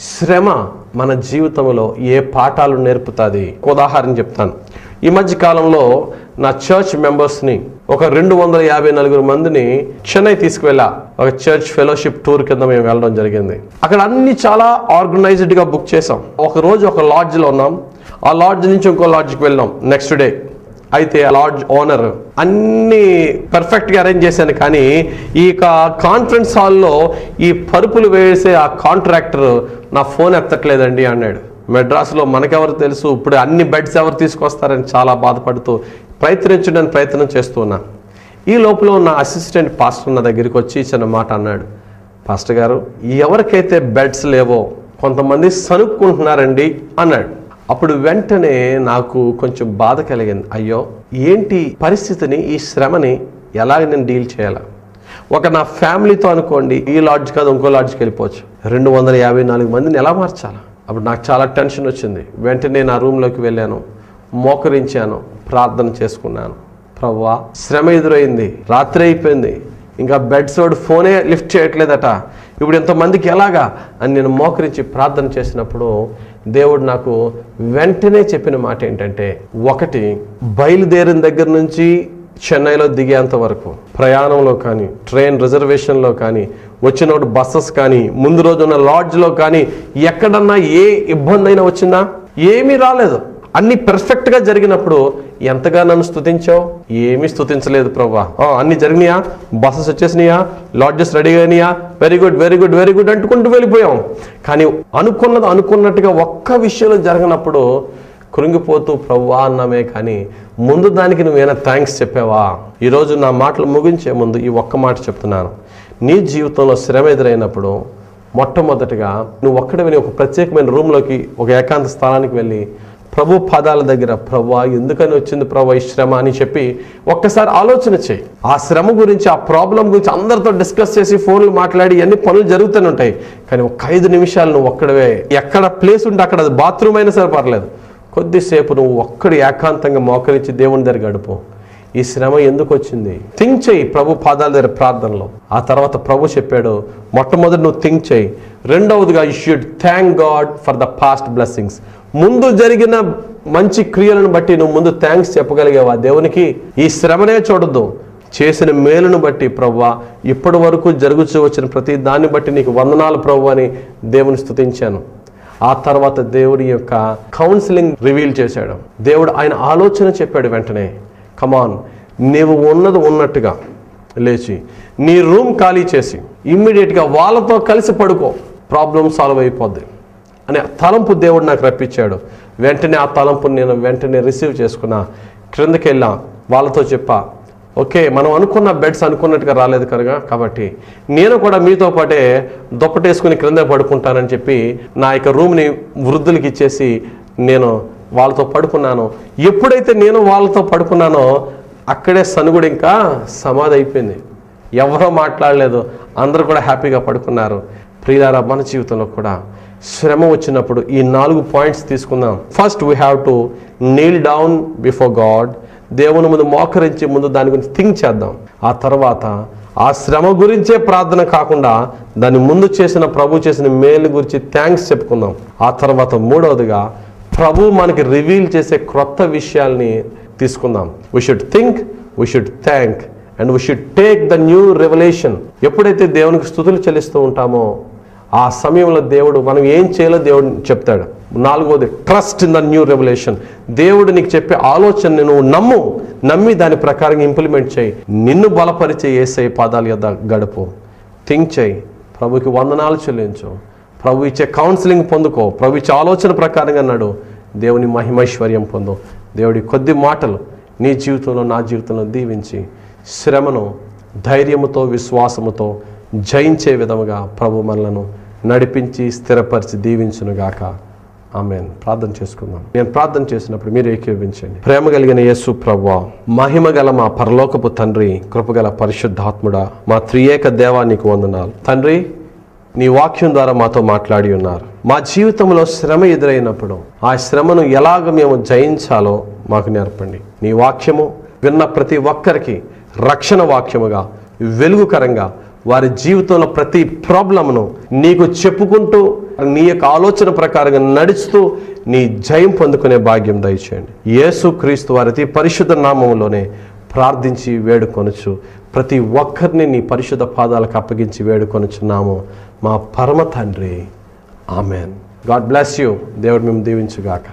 శ్రమ మన జీవితంలో ఏ పాఠాలు నేర్పుతుంది? ఉదాహరణ చెప్తాను. ఈ మధ్య కాలంలో నా చర్చ్ మెంబర్స్ని ఒక 254 మందిని చెన్నై తీసుకువెళ్ళా. ఒక చర్చ్ ఫెలోషిప్ టూర్ కింద మేము వెళ్ళడం జరిగింది. అక్కడ అన్ని చాలా ఆర్గనైజ్డ్గా బుక్ చేసాం. ఒక రోజు ఒక లాడ్జ్లో ఉన్నాం. ఆ లాడ్జ్ నుంచి ఇంకో లాడ్జ్కి వెళ్ళాం నెక్స్ట్ డే. అయితే ఆ లాడ్జ్ ఓనర్ అన్ని పర్ఫెక్ట్గా అరేంజ్ చేశాను, కానీ ఈ కాన్ఫరెన్స్ హాల్లో ఈ పరుపులు వేసే ఆ కాంట్రాక్టర్ నా ఫోన్ ఎత్తట్లేదండి అన్నాడు. మెడ్రాస్లో మనకెవరు తెలుసు, ఇప్పుడు అన్ని బెడ్స్ ఎవరు తీసుకొస్తారని చాలా బాధపడుతూ ప్రయత్నించడానికి ప్రయత్నం చేస్తున్నా. ఈ లోపల నా అసిస్టెంట్ పాస్టర్ నా దగ్గరికి వచ్చి చిన్న మాట అన్నాడు. పాస్టర్ గారు, ఎవరికైతే బెడ్స్ లేవో కొంతమంది సనుక్కుంటున్నారండి అన్నాడు. అప్పుడు వెంటనే నాకు కొంచెం బాధ కలిగింది. అయ్యో, ఏంటి పరిస్థితిని, ఈ శ్రమని ఎలాగ నేను డీల్ చేయాలా? ఒక నా ఫ్యామిలీతో అనుకోండి, ఈ లాడ్జ్ కాదు ఇంకో లాడ్జ్కి వెళ్ళిపోవచ్చు. 254 మందిని ఎలా మార్చాలా? అప్పుడు నాకు చాలా టెన్షన్ వచ్చింది. వెంటనే నా రూమ్లోకి వెళ్ళాను, మోకరించాను, ప్రార్థన చేసుకున్నాను. ప్రభువా, శ్రమ ఎదురైంది, రాత్రి అయిపోయింది, ఇంకా బెడ్స్ వాడు ఫోనే లిఫ్ట్ చేయట్లేదట, ఇప్పుడు ఎంతమందికి ఎలాగా అని నేను మోకరించి ప్రార్థన చేసినప్పుడు దేవుడు నాకు వెంటనే చెప్పిన మాట ఏంటంటే, ఒకటి, బయలుదేరిన దగ్గర నుంచి చెన్నైలో దిగేంత వరకు ప్రయాణంలో కానీ, ట్రైన్ రిజర్వేషన్లో కానీ, వచ్చినప్పుడు బస్సెస్ కానీ, ముందు రోజు ఉన్న లాడ్జ్లో కానీ ఎక్కడన్నా ఏ ఇబ్బంది అయినా వచ్చిందా? ఏమీ రాలేదు. అన్ని పర్ఫెక్ట్గా జరిగినప్పుడు ఎంతగా నన్ను స్తుతించావు? ఏమీ స్తుతించలేదు ప్రభువా. అన్ని జరిగినాయా? బస్సెస్ వచ్చేసినాయా? లాడ్జెస్ రెడీగా అయినాయా? Very good very good very good అంటుకుంటూ వెళ్ళిపోయాం. కానీ అనుకున్నట్టుగా ఒక్క విషయంలో జరిగినప్పుడు కృంగిపోతూ ప్రభువా అన్నామే, కానీ ముందు దానికి నువ్వేనా థ్యాంక్స్ చెప్పావా? ఈరోజు నా మాటలు ముగించే ముందు ఈ ఒక్క మాట చెప్తున్నాను. నీ జీవితంలో శ్రమ ఎదురైనప్పుడు మొట్టమొదటిగా నువ్వు ఒక్కడివి ఒక ప్రత్యేకమైన రూమ్లోకి, ఒక ఏకాంత స్థానానికి వెళ్ళి ప్రభు పాదాల దగ్గర, ప్రభువా ఎందుకని వచ్చింది ప్రభు ఈ శ్రమ అని చెప్పి ఒక్కసారి ఆలోచన చేయి. ఆ శ్రమ గురించి, ఆ ప్రాబ్లం గురించి అందరితో డిస్కస్ చేసి ఫోన్లు మాట్లాడి అన్ని పనులు జరుగుతూనే ఉంటాయి. కానీ ఒక 5 నిమిషాలు నువ్వు ఒక్కడవే, ఎక్కడ ప్లేస్ ఉంటే అక్కడ, అది బాత్రూమ్ అయినా సరే పర్లేదు, కొద్దిసేపు నువ్వు ఒక్కడి ఏకాంతంగా మోకరించి దేవుని దగ్గర గడుపు. ఈ శ్రమ ఎందుకు వచ్చింది థింక్ చేయి ప్రభు పాదాల దగ్గర ప్రార్థనలో. ఆ తర్వాత ప్రభు చెప్పాడు, మొట్టమొదటి నువ్వు థింక్ చేయి. రెండవదిగా, you should thank God for the past blessings. ముందు జరిగిన మంచి క్రియలను బట్టి నువ్వు ముందు థ్యాంక్స్ చెప్పగలిగావా దేవునికి? ఈ శ్రమనే చూడద్దు, చేసిన మేలును బట్టి ప్రభువా ఇప్పటి వరకు జరుగుతూ వచ్చిన ప్రతి దాన్ని బట్టి నీకు వందనాలు ప్రభు అని దేవుని స్తుతించాను. ఆ తర్వాత దేవుడి యొక్క కౌన్సిలింగ్ రివీల్ చేశాడు. దేవుడు ఆయన ఆలోచన చెప్పాడు. వెంటనే, కమాన్, నీవు ఉన్నట్టుగా లేచి నీ రూమ్ ఖాళీ చేసి ఇమ్మీడియట్గా వాళ్ళతో కలిసి పడుకో, ప్రాబ్లం సాల్వ్ అయిపోద్ది అనే తలంపు దేవుడు నాకు రప్పించాడు. వెంటనే ఆ తలంపుని నేను వెంటనే రిసీవ్ చేసుకున్నా. క్రిందకి వెళ్ళా, వాళ్ళతో చెప్పా, ఓకే, మనం అనుకున్న బెడ్స్ అనుకున్నట్టుగా రాలేదు కనుక, కాబట్టి నేను కూడా మీతో పాటే దుప్పటేసుకుని క్రింద పడుకుంటానని చెప్పి నా యొక్క రూమ్ని వృద్ధులకి ఇచ్చేసి నేను వాళ్ళతో పడుకున్నాను. ఎప్పుడైతే నేను వాళ్ళతో పడుకున్నానో అక్కడే సనుగుడు ఇంకా సమాధి అయిపోయింది. ఎవరో మాట్లాడలేదు, అందరూ కూడా హ్యాపీగా పడుకున్నారు. ప్రియులారా, మన జీవితంలో కూడా శ్రమ వచ్చినప్పుడు ఈ 4 పాయింట్స్ తీసుకుందాం. First, we have to Neel down before God. దేవుని ముందు మోకరించి ముందు దాని గురించి థింక్ చేద్దాం. ఆ తర్వాత ఆ శ్రమ గురించే ప్రార్థన కాకుండా దాని ముందు చేసిన ప్రభు చేసిన మేలు గురించి థ్యాంక్స్ చెప్పుకుందాం. ఆ తర్వాత మూడవదిగా, ప్రభు మనకి రివీల్ చేసే క్రొత్త విషయాల్ని తీసుకుందాం. We should think, we should thank and we should take the new revolution. ఎప్పుడైతే దేవునికి స్తుతులు చెల్లిస్తూ ఉంటామో ఆ సమయంలో దేవుడు మనం ఏం చేయాలో దేవుడు చెప్తాడు. 4వది, trust in the new revolution. దేవుడు నీకు చెప్పే ఆలోచనని నువ్వు నమ్మి దాని ప్రకారంగా ఇంప్లిమెంట్ చేయి. నిన్ను బలపరిచే యేసయ్య పాదాల యొద్ద గడుపు. థింక్ చేయి, ప్రభుకి వందనాలు చెల్లించు, ప్రభు ఇచ్చే కౌన్సిలింగ్ పొందుకో, ప్రభు ఇచ్చే ఆలోచన ప్రకారంగా నడు, దేవుని మహిమైశ్వర్యం పొందు. దేవుడి కొద్ది మాటలు నీ జీవితంలో, నా జీవితంలో దీవించి శ్రమను ధైర్యముతో, విశ్వాసముతో జయించే విధముగా ప్రభు మనలను నడిపించి స్థిరపరిచి దీవించునుగాక. ఆమేన్. ప్రార్థన చేసుకుందాం. నేను ప్రార్థన చేసినప్పుడు మీరు ఏకీభవించండి. ప్రేమ కలిగిన యేసు ప్రభువా, మహిమ గల మా పరలోకపు తండ్రి, కృపగల పరిశుద్ధాత్ముడా, మా త్రియేక దేవా నీకు వందనాలు. తండ్రి, నీ వాక్యం ద్వారా మాతో మాట్లాడి ఉన్నారు. మా జీవితంలో శ్రమ ఎదురైనప్పుడు ఆ శ్రమను ఎలాగ మేము జయించాలో మాకు నేర్పండి. నీ వాక్యము విన్న ప్రతి ఒక్కరికి రక్షణ వాక్యముగా, వెలుగుకరంగా వారి జీవితంలో ప్రతి ప్రాబ్లమ్ను నీకు చెప్పుకుంటూ నీ యొక్క ఆలోచన ప్రకారంగా నడుస్తూ నీ జయం పొందుకునే భాగ్యం దయచేయండి. యేసుక్రీస్తు వారి అతి పరిశుద్ధ నామములోనే ప్రార్థించి వేడుకొనుచు ప్రతి ఒక్కరిని నీ పరిశుద్ధ పాదాలకు అప్పగించి వేడుకొనుచున్నాము మా పరమ తండ్రి. ఆమెన్. God bless you. దేవుడు మేము దీవించుగాక.